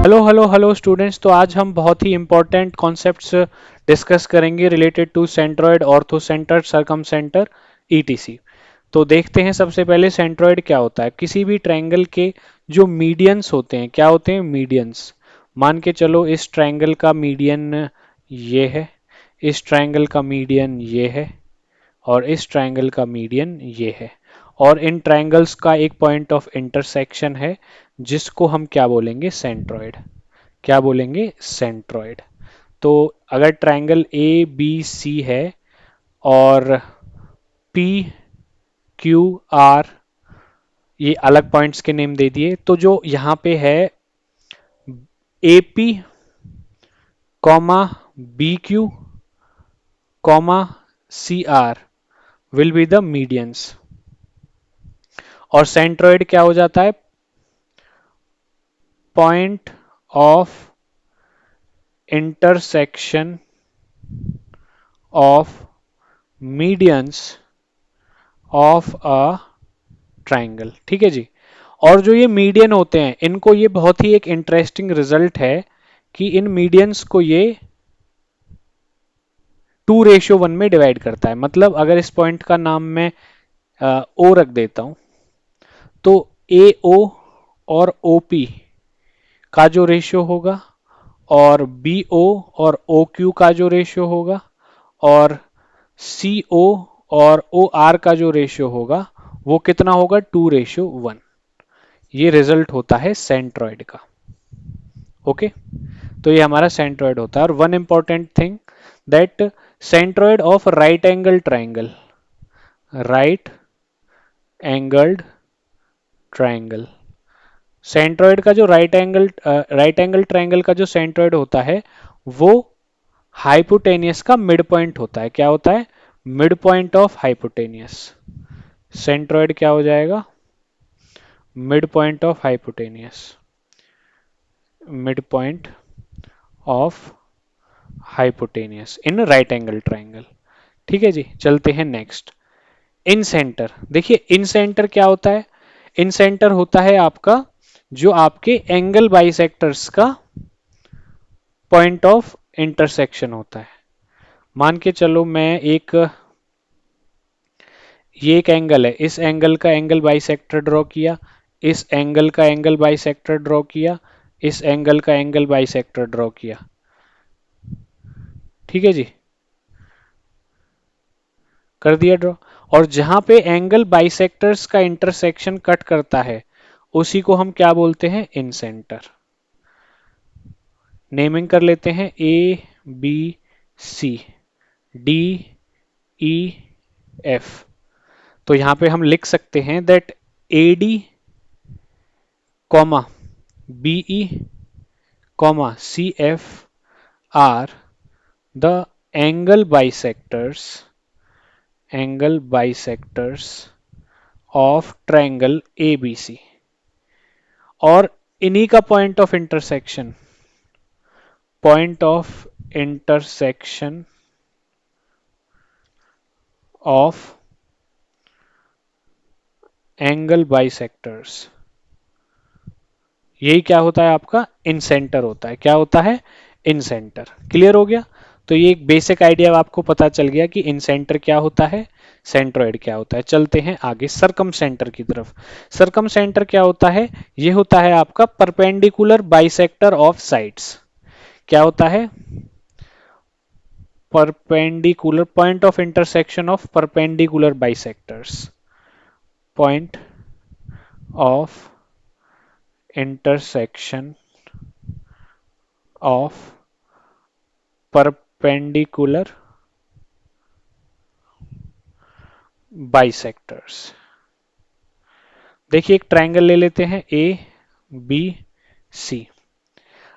Hello hello hello students. तो आज हम बहुत ही इंपॉर्टेंट कॉन्सेप्ट्स डिस्कस करेंगे related to centroid, orthocentre, circumcentre, ETC. तो देखते हैं सबसे पहले सेंट्रॉइड क्या होता है। किसी भी ट्रायंगल के जो मीडियंस होते हैं, क्या होते हैं? मीडियंस। मान के चलो इस ट्रायंगल का मीडियन ये है, इस ट्रायंगल का मीडियन ये है, और इस ट्रायंगल का मीडियन ये है, और इन ट्रायंगल्स का एक पॉइंट ऑफ इंटरसेक्शन है जिसको हम क्या बोलेंगे? सेंट्रॉइड। क्या बोलेंगे? सेंट्रॉइड। तो अगर ट्रायंगल ए बी सी है और पी क्यू आर, ये अलग पॉइंट्स के नेम दे दिए, तो जो यहाँ पे है A P comma B Q comma C R will be the medians. और सेंट्रॉइड क्या हो जाता है? Point of intersection of medians of a triangle. ठीक है जी। और जो ये मीडियन होते हैं, इनको ये बहुत ही एक इंटरेस्टिंग रिजल्ट है कि इन मीडियंस को ये 2:1 में डिवाइड करता है। मतलब अगर इस पॉइंट का नाम मैं ओ रख देता हूं, तो ए ओ और ओ पी का जो रेशियो होगा, और बी ओ और ओ क्यू का जो रेशियो होगा, और सी ओ और ओ आर का जो रेशियो होगा, वो कितना होगा? 2:1। ये रिजल्ट होता है सेंट्रॉइड का। ओके। तो ये हमारा सेंट्रॉइड होता है। और one important thing that centroid of right angle triangle, right angled triangle, centroid का जो राइट एंगल ट्राइंगल का जो सेंट्रॉइड होता है, वो हाइपोटेनियस का मिड पॉइंट होता है। क्या होता है? Mid point of hypotenuse. Centroid क्या हो जाएगा? Mid point of hypotenuse, mid point of hypotenuse in right angle triangle. ठीक है जी। चलते हैं नेक्स्ट। इन सेंटर। देखिए इन सेंटर क्या होता है? इन सेंटर होता है आपका जो आपके एंगल बाइसेक्टर्स का पॉइंट ऑफ इंटरसेक्शन होता है। मान के चलो मैं एक, ये एक एंगल है, इस एंगल का एंगल बाइसेक्टर ड्रॉ किया, इस एंगल का एंगल बाइसेक्टर ड्रॉ किया, इस एंगल का एंगल बाइसेक्टर ड्रॉ किया। ठीक है जी। कर दिया ड्रॉ। और जहां पे एंगल बाइसेक्टर्स का इंटरसेक्शन कट करता है, उसी को हम क्या बोलते हैं? इन सेंटर। नेमिंग कर लेते हैं, A B C D E F. तो यहां पे हम लिख सकते हैं that A D comma BE comma C F are the angle bisectors, angle bisectors of triangle ABC. और इन्हीं का point of intersection, point of intersection of angle bisectors, यही क्या होता है? आपका इन सेंटर होता है। क्या होता है? इन सेंटर। क्लियर हो गया? तो ये एक बेसिक आइडिया आपको पता चल गया कि इन सेंटर क्या होता है, सेंट्रॉइड क्या होता है। चलते हैं आगे सरकम सेंटर की तरफ। सरकम सेंटर क्या होता है? ये होता है आपका परपेंडिकुलर बाइसेक्टर ऑफ साइड्स। क्या होता है? Perpendicular, point of intersection of perpendicular bisectors, point of intersection of perpendicular bisectors. देखिए एक ट्रायंगल ले लेते हैं, ए बी सी।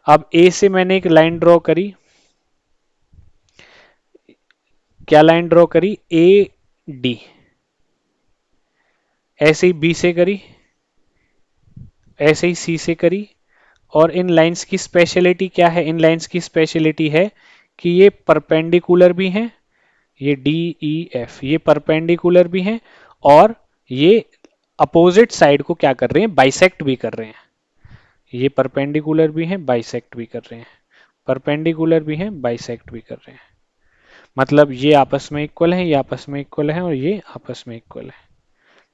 अब ए से मैंने एक लाइन ड्रॉ करी। क्या लाइन ड्रॉ करी? A D. ऐसे ही बी से करी, ऐसे ही सी से करी। और इन लाइंस की स्पेशलिटी क्या है? इन लाइंस की स्पेशलिटी है कि ये परपेंडिकुलर भी हैं, ये डी ई एफ, ये परपेंडिकुलर भी हैं, और ये अपोजिट साइड को क्या कर रहे हैं? बाइसेक्ट भी कर रहे हैं। ये परपेंडिकुलर भी हैं, बाइसेक्ट भी कर रहे हैं, परपेंडिकुलर भी हैं, बाइसेक्ट भी कर रहे हैं। मतलब ये आपस में इक्वल है, ये आपस में इक्वल है, और ये आपस में इक्वल है।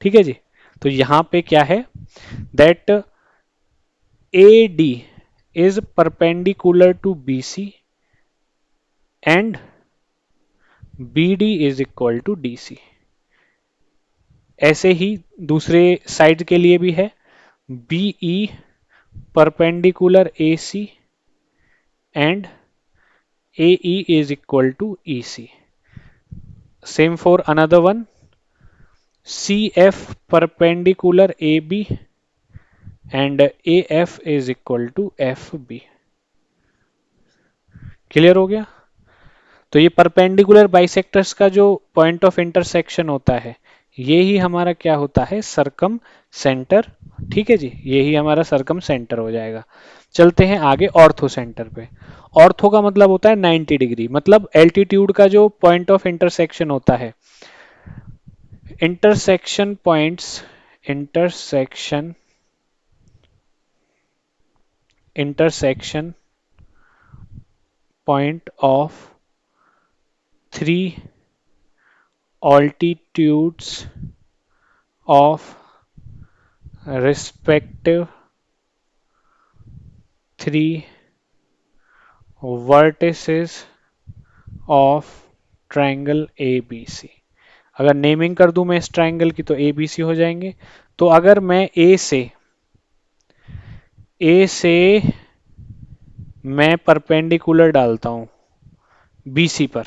ठीक है जी। तो यहां पे क्या है, that AD is perpendicular to BC and BD is equal to DC। ऐसे ही दूसरे साइड के लिए भी है, BE perpendicular AC and AE is equal to EC। Same for another one, CF perpendicular AB and AF is equal to FB। Clear हो गया। तो ये परपेंडिकुलर बाइसेक्टर्स का जो पॉइंट ऑफ इंटरसेक्शन होता है, ये ही हमारा क्या होता है, सरकम सेंटर। ठीक है जी, ये ही हमारा सरकम सेंटर हो जाएगा। चलते हैं आगे ऑर्थो सेंटर पे। ऑर्थो का मतलब होता है 90 डिग्री, मतलब एल्टीट्यूड का जो पॉइंट ऑफ इंटरसेक्शन होता है, intersection points, intersection intersection point of three altitudes of respective three vertices of triangle ABC। अगर नेमिंग कर दूं मैं इस ट्राइंगल की तो ABC हो जाएंगे। तो अगर मैं A से मैं परपेंडिकुलर डालता हूं BC पर,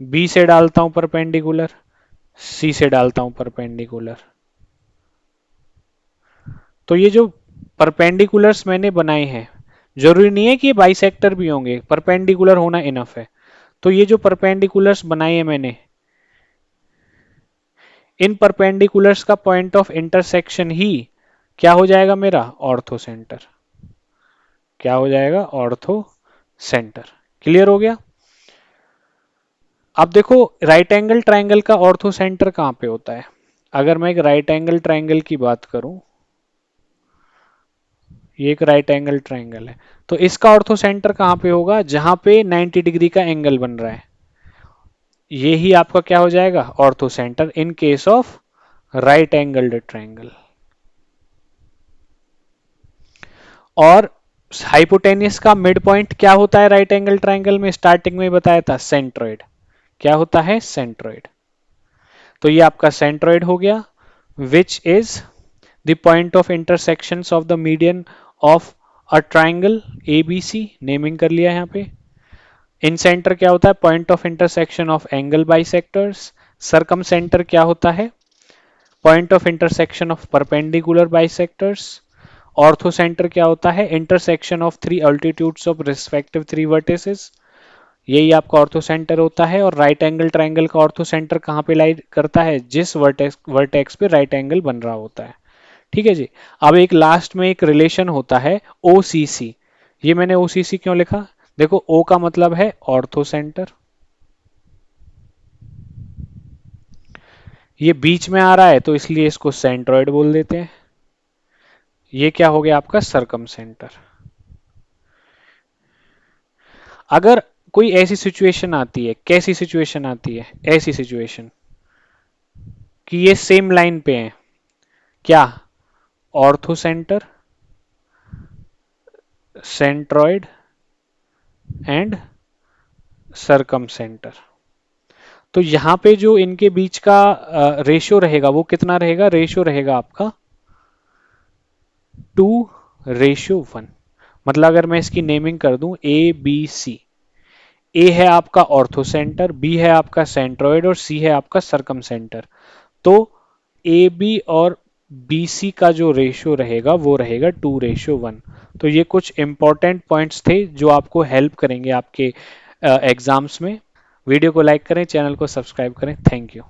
B से डालता हूं परपेंडिकुलर, C से डालता हूं परपेंडिकुलर, तो ये जो परपेंडिकुलर्स मैंने बनाए हैं, जरूरी नहीं है कि ये बाइसेक्टर भी होंगे, परपेंडिकुलर होना इनफ है। तो ये जो परपेंडिकुलर्स बनाए हैं मैंने, इन परपेंडिकुलर्स का पॉइंट ऑफ इंटरसेक्शन ही क्या हो जाएगा, मेरा ऑर्थो सेंटर। क्या हो जाएगा, ऑर्थो सेंटर। क्लियर हो गया। अब देखो राइट एंगल ट्राइंगल का ऑर्थो सेंटर कहां पे होता है। अगर मैं एक राइट एंगल ट्राइंगल की बात करूं, ये एक राइट एंगल ट्राइंगल है, तो इसका ऑर्थो सेंटर कहां पे होगा, जहां पे 90 डिग्री का एंगल बन रहा है, ये ही आपका क्या हो जाएगा, ortho centre in case of right angled triangle. और हाइपोटेनियस का मिड पॉइंट क्या होता है राइट एंगल ट्राइंगल में, स्टार्टिंग में बताया था, सेंट्रोइड। क्या होता है, सेंट्रोइड। तो ये आपका सेंट्रोइड हो गया, which is the point of intersection of the median of a triangle ABC। Naming कर लिया यहाँ पे। इन सेंटर क्या होता है, point of intersection of angle bisectors. Circumcentre क्या होता है, point of intersection of perpendicular bisectors. Orthocentre क्या होता है, intersection of three altitudes of respective three vertices. यही आपका ऑर्थो सेंटर होता है। और राइट एंगल ट्राइंगल का ऑर्थो सेंटर कहाँ पे लाई करता है, जिस वर्टेक्स पे राइट एंगल बन रहा होता है। ठीक है जी। अब एक लास्ट में एक रिलेशन होता है OCC। ये मैंने OCC क्यों लिखा, देखो O का मतलब है ऑर्थो सेंटर, ये बीच में आ रहा है तो इसलिए इसको सेंट्रोइड बोल देते हैं। ये क्या हो गया आपका सरकम सेंटर। अगर कोई ऐसी सिचुएशन आती है, कैसी सिचुएशन आती है, ऐसी सिचुएशन कि ये सेम लाइन पे हैं, क्या, orthocentre, centroid and circumcentre, तो यहां पे जो इनके बीच का रेशियो रहेगा वो कितना रहेगा, रेशियो रहेगा आपका 2:1। मतलब अगर मैं इसकी नेमिंग कर दूं ABC, ए है आपका ऑर्थो सेंटर, बी है आपका सेंट्रोइड और सी है आपका सरकम सेंटर, तो ए बी और बी सी का जो रेशियो रहेगा वो रहेगा 2:1। तो ये कुछ इंपॉर्टेंट पॉइंट्स थे जो आपको हेल्प करेंगे आपके एग्जाम्स में। वीडियो को लाइक करें, चैनल को सब्सक्राइब करें। Thank you.